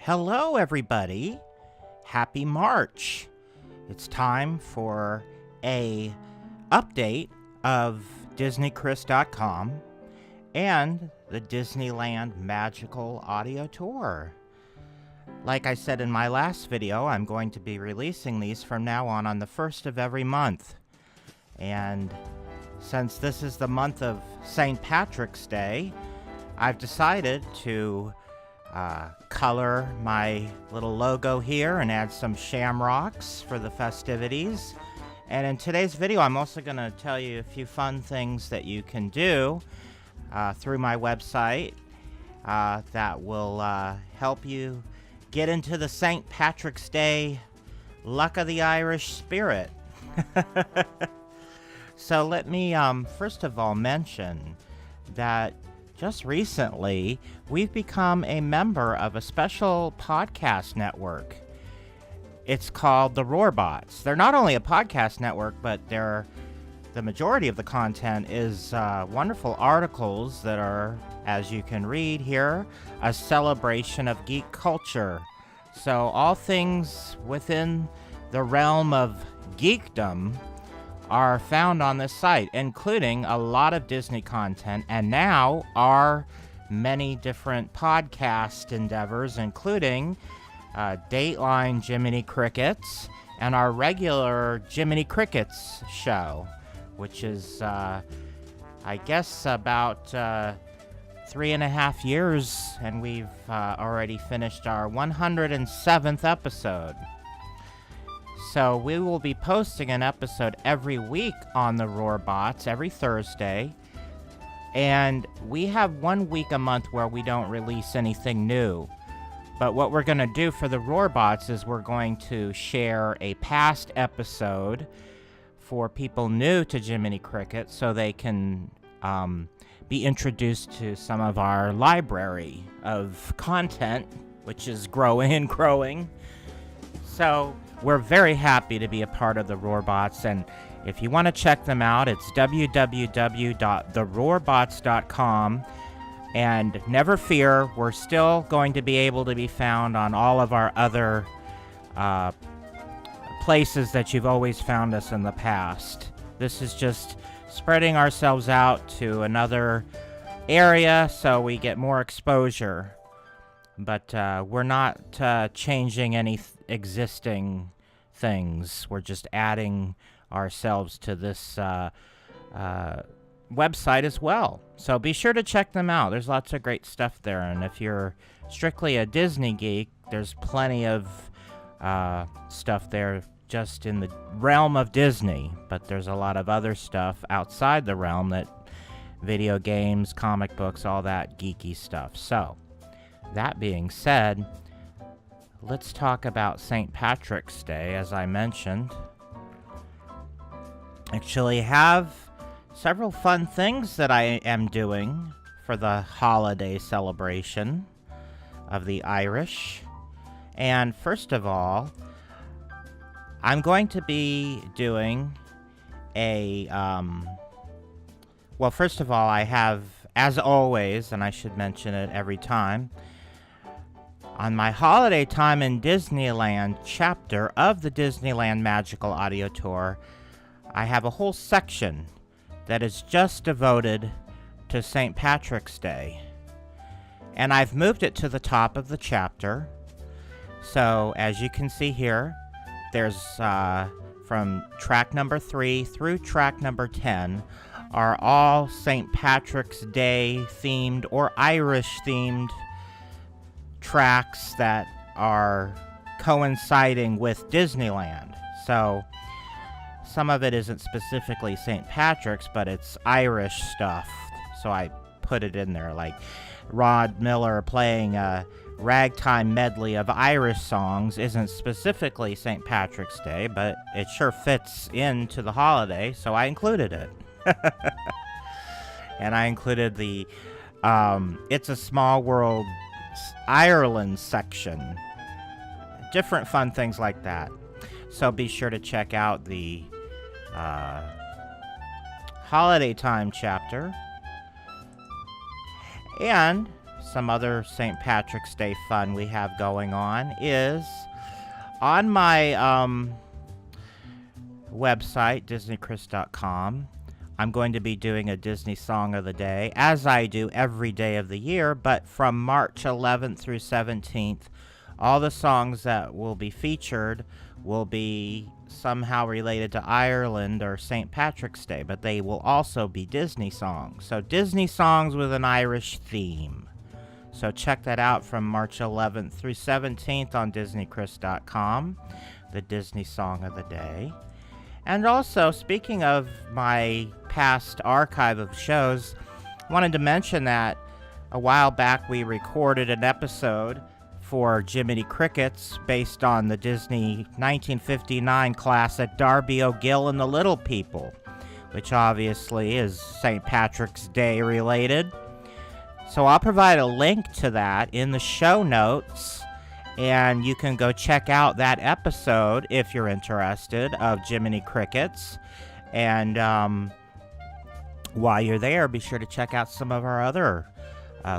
Hello, everybody. Happy March. It's time for a update of DisneyChris.com and the Disneyland Magical Audio Tour. Like I said in my last video, I'm going to be releasing these from now on the 1st of every month. And since this is the month of St. Patrick's Day, I've decided to color my little logo here and add some shamrocks for the festivities. And in today's video, I'm also going to tell you a few fun things that you can do through my website that will help you get into the St. Patrick's Day luck of the Irish spirit. So let me first of all mention that just recently, we've become a member of a special podcast network. It's called the Roarbots. They're not only a podcast network, but the majority of the content is wonderful articles that are, as you can read here, a celebration of geek culture. So all things within the realm of geekdom are found on this site, including a lot of Disney content, and now our many different podcast endeavors, including Dateline Jiminy Crickets and our regular Jiminy Crickets show, which is, I guess, about 3.5 years, and we've already finished our 107th episode. So we will be posting an episode every week on the Roarbots, every Thursday. And we have 1 week a month where we don't release anything new. But what we're going to do for the Roarbots is we're going to share a past episode for people new to Jiminy Cricket so they can be introduced to some of our library of content, which is growing and growing. So we're very happy to be a part of the Roarbots, and if you want to check them out, it's www.theroarbots.com, and never fear, we're still going to be able to be found on all of our other places that you've always found us in the past. This is just spreading ourselves out to another area so we get more exposure. But we're not changing any existing things. We're just adding ourselves to this website as well. So be sure to check them out. There's lots of great stuff there. And if you're strictly a Disney geek, there's plenty of stuff there just in the realm of Disney. But there's a lot of other stuff outside the realm, that video games, comic books, all that geeky stuff. So that being said, let's talk about St. Patrick's Day, as I mentioned. Actually have several fun things that I am doing for the holiday celebration of the Irish. And first of all, I'm going to be doing a, well, first of all, I have, as always, and I should mention it every time, on my Holiday Time in Disneyland chapter of the Disneyland Magical Audio Tour, I have a whole section that is just devoted to St. Patrick's Day. And I've moved it to the top of the chapter. So, as you can see here, there's from track number 3 through track number 10 are all St. Patrick's Day themed or Irish themed tracks that are coinciding with Disneyland. So some of it isn't specifically St. Patrick's, but it's Irish stuff. So I put it in there, like Rod Miller playing a ragtime medley of Irish songs isn't specifically St. Patrick's Day, but it sure fits into the holiday, so I included it. And I included the It's a Small World Ireland section. Different fun things like that. So be sure to check out the Holiday Time chapter. And some other St. Patrick's Day fun we have going on is on my website, DisneyChris.com. I'm going to be doing a Disney Song of the Day, as I do every day of the year, but from March 11th through 17th, all the songs that will be featured will be somehow related to Ireland or St. Patrick's Day, but they will also be Disney songs. So Disney songs with an Irish theme. So check that out from March 11th through 17th on DisneyChris.com, the Disney Song of the Day. And also, speaking of my past archive of shows, I wanted to mention that a while back we recorded an episode for Jiminy Crickets based on the Disney 1959 classic Darby O'Gill and the Little People, which obviously is St. Patrick's Day related. So I'll provide a link to that in the show notes, and you can go check out that episode if you're interested of Jiminy Crickets. And while you're there, be sure to check out some of our other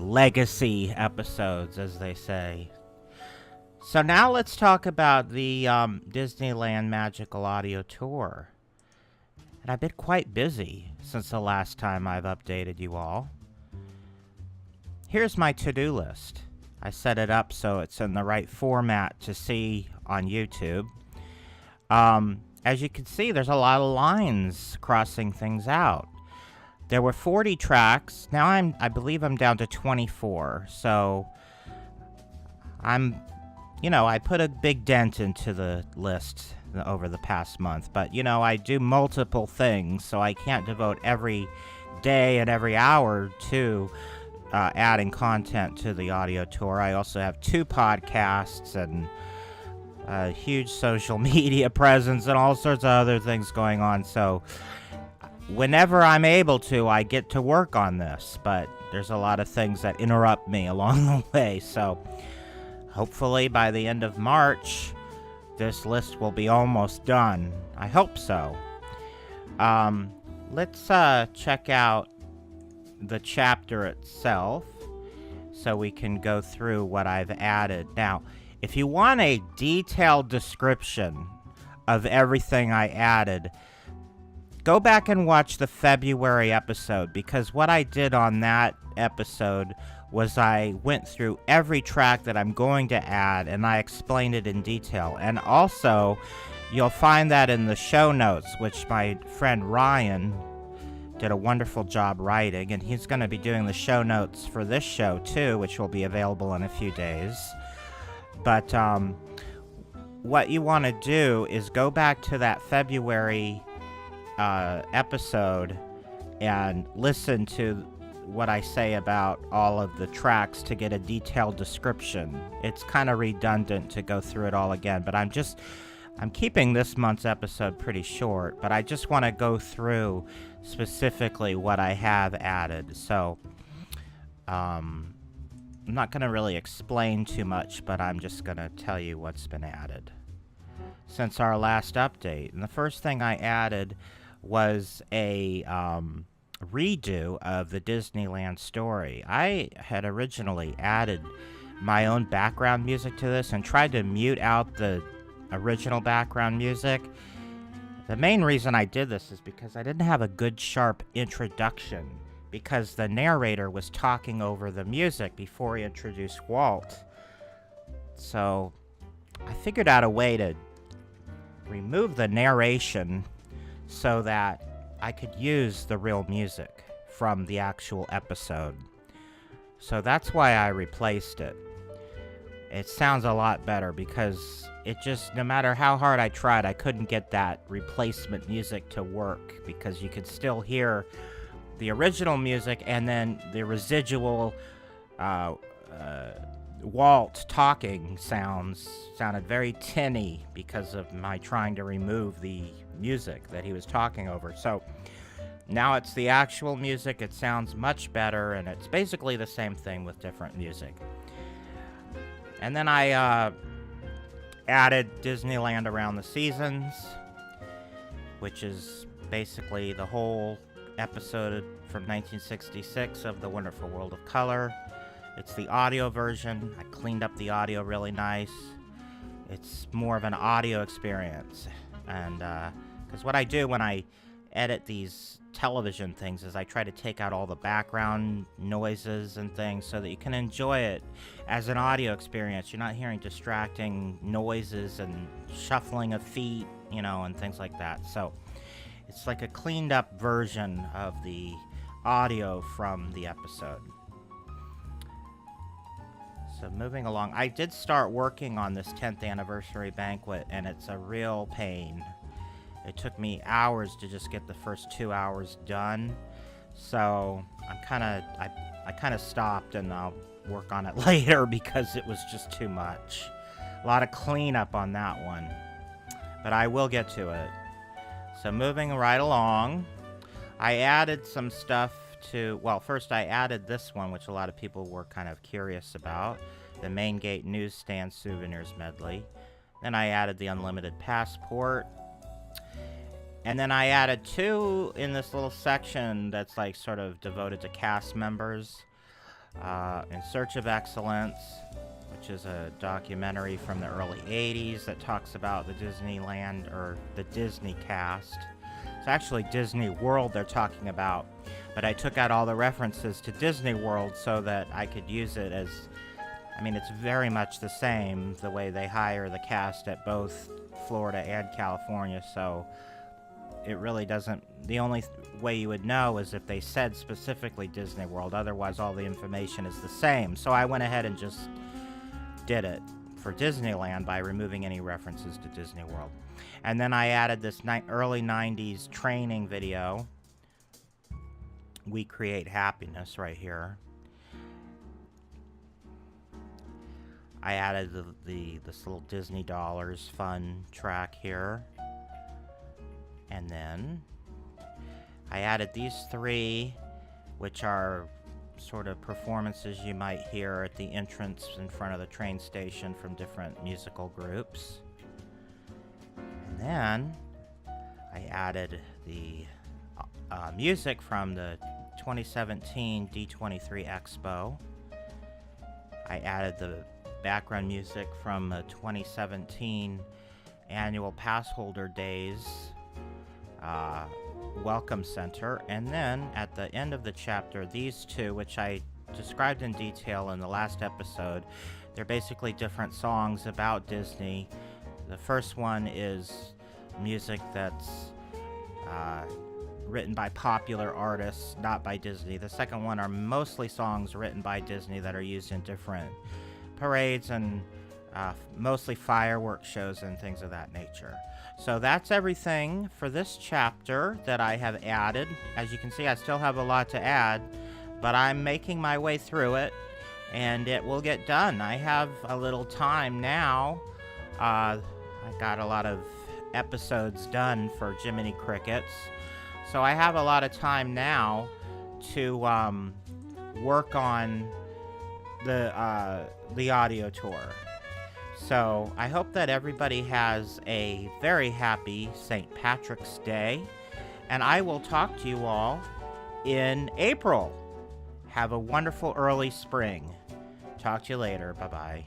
legacy episodes, as they say. So now let's talk about the Disneyland Magical Audio Tour. And I've been quite busy since the last time I've updated you all. Here's my to-do list. I set it up so it's in the right format to see on YouTube. As you can see, there's a lot of lines crossing things out. There were 40 tracks. Now I believe I'm down to 24. So I put a big dent into the list over the past month. But, I do multiple things, so I can't devote every day and every hour to adding content to the audio tour. I also have 2 podcasts and a huge social media presence and all sorts of other things going on. So whenever I'm able to, I get to work on this. But there's a lot of things that interrupt me along the way. So hopefully by the end of March, this list will be almost done. I hope so. Let's check out the chapter itself so we can go through what I've added. Now, if you want a detailed description of everything I added, go back and watch the February episode, because what I did on that episode was I went through every track that I'm going to add and I explained it in detail. And also, you'll find that in the show notes, which my friend Ryan did a wonderful job writing, and he's going to be doing the show notes for this show too, which will be available in a few days. But what you want to do is go back to that February episode and listen to what I say about all of the tracks to get a detailed description. It's kind of redundant to go through it all again, but I'm keeping this month's episode pretty short, but I just want to go through specifically what I have added. So I'm not going to really explain too much, but I'm just going to tell you what's been added since our last update. And the first thing I added was a redo of the Disneyland story. I had originally added my own background music to this and tried to mute out the original background music. The main reason I did this is because I didn't have a good sharp introduction, because the narrator was talking over the music before he introduced Walt. So I figured out a way to remove the narration so that I could use the real music from the actual episode. So that's why I replaced it. It sounds a lot better, because it just, no matter how hard I tried, I couldn't get that replacement music to work, because you could still hear the original music and then the residual Walt talking sounded very tinny because of my trying to remove the music that he was talking over. So now it's the actual music. It sounds much better, and it's basically the same thing with different music. And then I added Disneyland Around the Seasons, which is basically the whole episode from 1966 of The Wonderful World of Color. It's the audio version. I cleaned up the audio really nice. It's more of an audio experience. And because what I do when I edit these television things is I try to take out all the background noises and things so that you can enjoy it as an audio experience. You're not hearing distracting noises and shuffling of feet, and things like that. So it's like a cleaned up version of the audio from the episode. So moving along, I did start working on this 10th anniversary banquet, and it's a real pain. It took me hours to just get the first 2 hours done. So I kind of stopped, and I'll work on it later because it was just too much. A lot of cleanup on that one, but I will get to it. So moving right along, I added some stuff to, well, first I added this one, which a lot of people were kind of curious about, the Main Gate Newsstand Souvenirs Medley. Then I added the Unlimited Passport. And then I added two in this little section that's like sort of devoted to cast members. In Search of Excellence, which is a documentary from the early 80s that talks about the Disneyland, or the Disney cast. It's actually Disney World they're talking about, but I took out all the references to Disney World so that I could use it as, it's very much the same, the way they hire the cast at both Florida and California, so it really doesn't, the only way you would know is if they said specifically Disney World, otherwise all the information is the same. So I went ahead and just did it for Disneyland by removing any references to Disney World. And then I added this early 90s training video, We Create Happiness, right here. I added this little Disney Dollars fun track here. And then I added these three, which are sort of performances you might hear at the entrance in front of the train station from different musical groups. And then I added the music from the 2017 D23 Expo. I added the background music from the 2017 Annual Passholder Days Welcome Center, and then at the end of the chapter, these two, which I described in detail in the last episode, they're basically different songs about Disney. The first one is music that's written by popular artists, not by Disney. The second one are mostly songs written by Disney that are used in different parades and mostly fireworks shows and things of that nature. So that's everything for this chapter that I have added. As you can see, I still have a lot to add, but I'm making my way through it, and it will get done. I have a little time now. I got a lot of episodes done for Jiminy Crickets, so I have a lot of time now to work on the audio tour. So I hope that everybody has a very happy St. Patrick's Day, and I will talk to you all in April. Have a wonderful early spring. Talk to you later. Bye-bye.